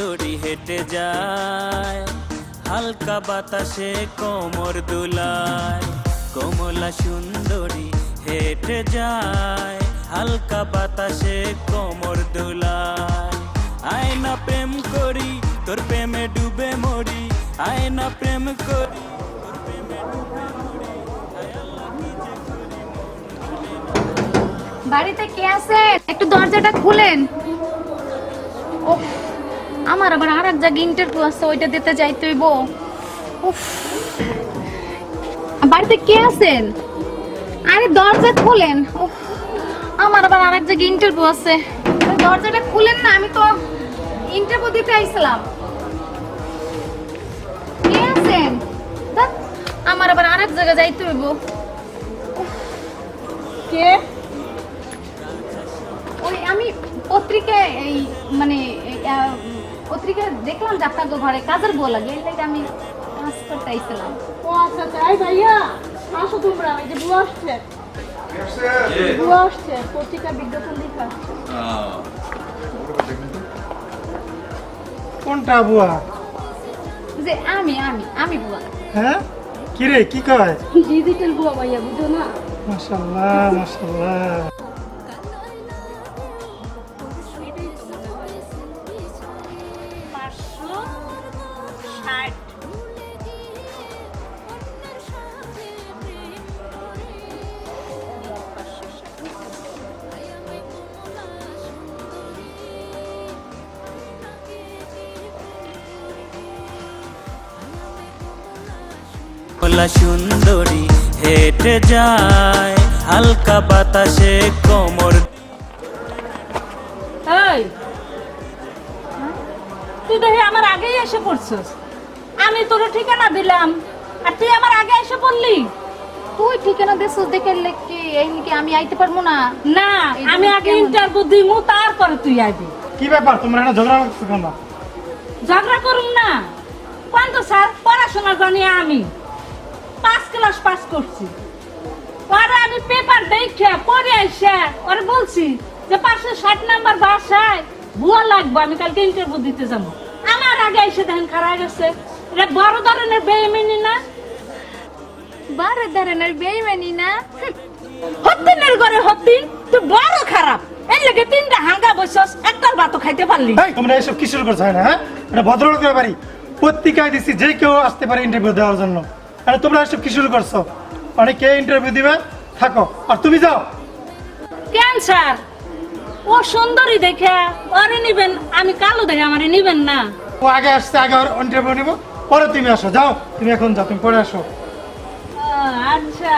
সুন্দরী হেঁটে যায়, হালকা বাতাসে কোমর দুলায়। কমলা সুন্দরী হেঁটে যায়, হালকা বাতাসে কোমর দুলায়। আয় না প্রেম করি, তোর প্রেমে ডুবে মরি। আয় না প্রেম করি, তোর প্রেমে ডুবে মরি। আয় আল্লাহ কি যে করি, মন মানে না। বাড়িতে কে আছেন? একটু দরজাটা খুলেন। ও, আমার আবার আর এক জায়গায় ইন্টারভিউ আছে, ওইটা দিতে যাইতে হইব। উফ, বাড়িতে কে আছেন? আরে দরজা খুলেন। উফ, আমার আবার আর এক জায়গায় ইন্টারভিউ আছে, দরজাটা খুলেন না। আমি তো ইন্টারভিউ দিতে আইছিলাম। কে আছেন? ধ্যাৎ, আমার আবার আর এক জায়গায় যাইতে হইব। উফ, কে? ওই আমি পত্রিকায় এই মানে পত্রিকায় দেখলাম যে আপনার ঘরে কাজের বউ লাগে, এই লাগে আমি কাজ করতে আইছিলাম। ও আচ্ছা আচ্ছা, এই ভাইয়া আসো তোমরা, এই যে বুয়া আসছে। বুয়া আসছে, পত্রিকা বিজ্ঞাপন দেখা। কোনটা বুয়া? যে আমি আমি আমি বুয়া। হ্যাঁ, কি রে, কি কয়? ডিজিটাল বুয়া ভাইয়া, বুঝো না? মাশাআল্লাহ মাশাআল্লাহ। কমলা সুন্দরী হেঁটে যায়, হালকা বাতাসে কোমর। এই তুই দেখি আমার আগেই এসে পড়ছিস। আমি তোর ঠিকানা দিলাম আর তুই আমার আগে এসে পড়লি। তুই ঠিকানা দেশ দেখে কি এই কি আমি আইতে পারবো না? না, আমি আগে ইন্টারভিউ দিমু, তারপরে তুই আইবি। কি ব্যাপার, তোমরা এখানে ঝগড়া করছো কেন? ঝগড়া করুম না। কোন স্যার পড়াশোনা জানি আমি 5 ক্লাস পাস করছি। পরে আমি পেপার দেখে পড়ে এসে ওরে বলছি যে 560 নাম্বার বাসায় ভুয়া লাগবে, আমি কালকে ইন্টারভিউ দিতে যাবো। আমার আগে এসে দেখেন খারাপ গেছে। এটা বড় ধরনের বেইমানি না? বারে ধরনের বেইমানি না? হত্তিনের ঘরে হত্তিন, তুই বড় খারাপ। এই লাগে 3টা হাঙ্গা বসছস, একটার ভাতও খাইতে পারলি। এই তোমরা এসব কি শুরু করছো? হ্যাঁ, এটা ভদ্রলোকের বাড়ি, পত্রিকায় দিচ্ছি যে কেউ আসতে পারে ইন্টারভিউ দেওয়ার জন্য। আরে তোমরা এসব কি শুরু করছো? অনেকে ইন্টারভিউ দিবে, থাকো, আর তুমি যাও। কেন স্যার? ও সুন্দরী দেখে ওরে নিবেন, আমি কালো দেখে আমারে নিবেন না? ও আগে আসছে, আগে ইন্টারভিউ নিবো, পরে তুমি আসো। যাও, তুমি এখন যাও, তুমি পরে আসো। আচ্ছা,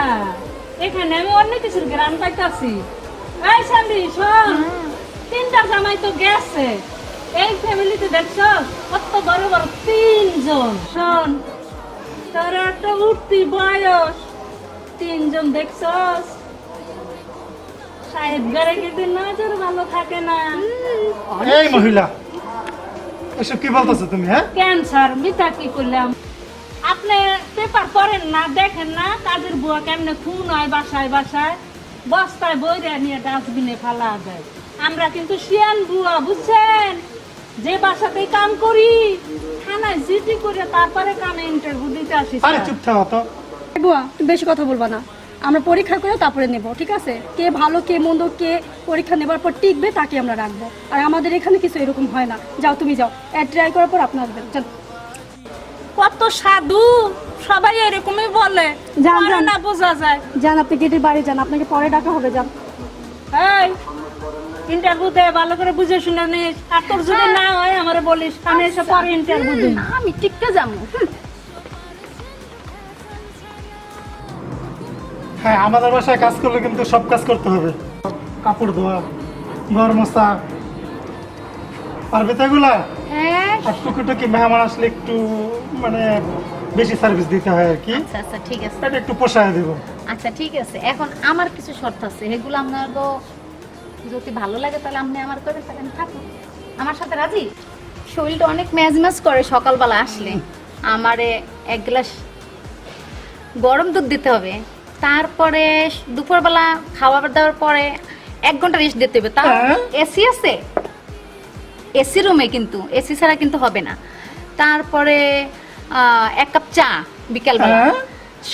এখানে আমি অন্য কিছুর গ্রাম পাইতাছি। এই সান্দি শোন, 3টা জামাই তো গেছে। এই ফ্যামিলিতে দেখছো কত বড় বড় 3 জন। শোন, তোর একটা উঠতি বয়স, 3 জন দেখছস। সাহেব ঘরে কিন্তু নজর ভালো থাকে না। এই মহিলা, এসব কি বলতেছো তুমি? হ্যাঁ, ক্যান্সার মিথ্যা কি করলাম? আপনি পেপার পড়েন না, দেখেন না কাজের বুয়া কেমনে খুন হয় বাসায় বাসায়, বস্তায় বইরে নিয়ে ডাস্টবিনে ফেলা যায়। আমরা কিন্তু শিয়ান বুয়া, বুঝছেন? যে বাসাতেই কাম করি, থানায় জিডি করে তারপরে কামে ইন্টারভিউ দিতে আসি। আরে চুপ থাকো তো। বুয়া, তুমি বেশি কথা বলবা না। আমরা পরীক্ষা করে তারপরে নেব, ঠিক আছে? কে ভালো কে মন্দ, কে পরীক্ষা নেবার পর টিকবে তাকে আমরা রাখবো। আর আমাদের এখানে কিছু এরকম হয় না। যাও, তুমি যাও, ট্রাই করার পর আপনি আসবেন। চল। কত সাধু, সবাই এরকমই বলে, যান, পরে যান। না বোঝা যায়। যান, আপনি গেটের বাড়ি যান, আপনাকে পরে ডাকা হবে। যান। এই ইন্টারভিউ দে, ভালো করে বুঝে শুনে নিস। আর তোর যদি না হয় আমারে বলিস, আমি এসে পরে ইন্টারভিউ দিই। আমি টিকতে যাবো। হ্যাঁ, আমাদের বাসায় কাজ করলে কিন্তু সব কাজ করতে হবে। কাপড় ধোয়া, ঘর মোছা, পারবে তো এগুলা? হ্যাঁ, আর টুকি মেহমান আসলে একটু মানে বেশি সার্ভিস দিতে হয় আর কি। আচ্ছা আচ্ছা ঠিক আছে। এটা একটু পোষায় দেবো। আচ্ছা ঠিক আছে, এখন আমার কিছু শর্ত আছে, এগুলো আপনার তো যদি ভালো লাগে তাহলে আপনি আমার করে থাকেন, থাকুন। আমার সাথে রাজি? শরীরটা অনেক ম্যাজম্যাজ করে সকালবেলা আসলে। আমারে 1 গ্লাস গরম দুধ দিতে হবে, তারপরে দুপুরবেলা খাওয়া দাওয়ার পরে 1 ঘন্টা রেস্ট দিতে হবে। তাও হ্যাঁ? এসি আছে? এসি রুমে, কিন্তু এসি ছাড়া কিন্তু হবে না। তারপরে 1 কাপ চা বিকেলবেলা। হ্যাঁ?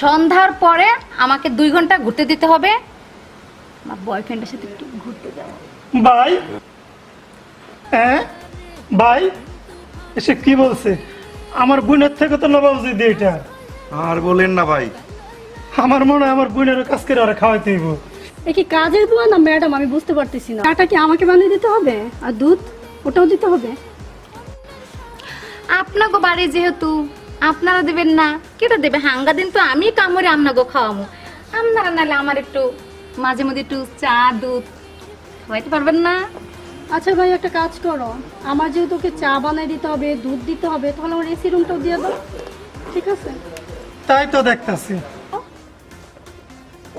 সন্ধ্যার পরে আমাকে 2 ঘন্টা ঘুরতে দিতে হবে, আমার বয়ফ্রেন্ডের সাথে একটু ঘুরতে যাবো। ভাই, হ্যাঁ ভাই, এসে কি বলছে? আমার বোনের থেকে তো নেওয়া উচিত এটা। আর বলেন না ভাই, আমার মনে হয় আমার বোনেরও কাজ করে ওরা খাওয়াইতে হইব। এ কি কাজের বুয়া না ম্যাডাম, আমি বুঝতে পারতেছি না। চাটা কি আমাকে বানিয়ে দিতে হবে? আর দুধ ওটাও দিতে হবে? আপনাকে বাড়ি যেহেতু আপনারা দেবেন না, কেটা দেবে? হাঙ্গা দিন তো আমি কামড়ে আপনাকে খাওয়ামো, আপনারা নাহলে আমার একটু মাঝে মধ্যে একটু চা দুধ খাওয়াইতে পারবেন না? আচ্ছা ভাই, একটা কাজ করো, আমার যেহেতু ওকে চা বানিয়ে দিতে হবে, দুধ দিতে হবে, তাহলে আমার এসি রুমটাও দিয়ে দাও, ঠিক আছে? তাই তো দেখতাছি।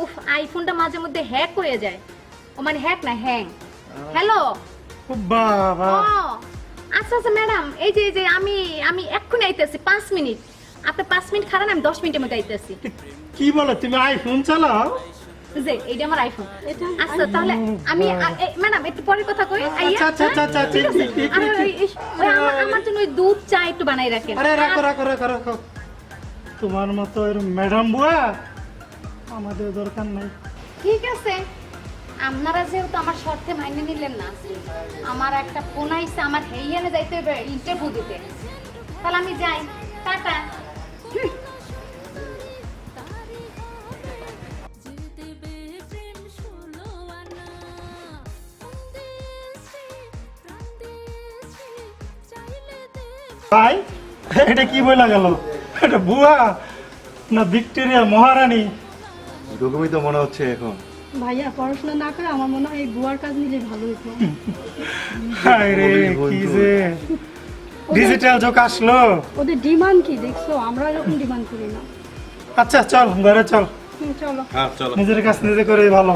উফ, আইফোনটা মাঝে মধ্যে হ্যাক হয়ে যায়। ও মানে হ্যাক না, হ্যাং। হ্যালো। ও বাবা, ও আচ্ছা আচ্ছা ম্যাডাম, এই যে আমি এক্ষুনি আইতেছি, 5 মিনিট। আপনি 5 মিনিট খারাপ, আমি 10 মিনিটের মধ্যে আইতেছি। কি বলো তুমি? আইফোন চালাও? যে এইটা আমার আইফোন। এটা আচ্ছা তাহলে আমি ম্যাডাম একটু পরে কথা কই। আচ্ছা, আচ্ছা, আচ্ছা, আচ্ছা, ঠিক আছে? ঠিক, ঠিক, আরে, ঠিক। আমার জন্য ওই দুধ চা একটু বানাই রাখেন। আরে রাখো রাখো রাখো রাখো, তোমার মতো এরকম ম্যাডাম বুয়া আমাদের দরকার নাই। ঠিক আছে, আপনারা যেহেতু আমার শর্তে মাইনে নিলেন না, আমার একটা ফোন আইছে, আমার হেইয়ানে যাইতে হবে ইন্টারভিউ দিতে, তাহলে আমি যাই, টাটা। ভাই, এটা কি বইলা গেল? এটা বুয়া না ভিক্টোরিয়া মহারানী? এরকমই তো মনে হচ্ছে এখন। ভাইয়া পড়াশোনা না করে আমার মনে হয় এই বুয়ার কাজ নিলে ভালো হতো। হায় রে, কি যে ডিজিটাল যুগ আসলো। ওদের ডিমান্ড কি দেখছো? আমরা এরকম ডিমান্ড করি না। আচ্ছা চল ঘরে চল, চলো। হ্যাঁ চলো। নিজের কাজ নিজে করে ভালো।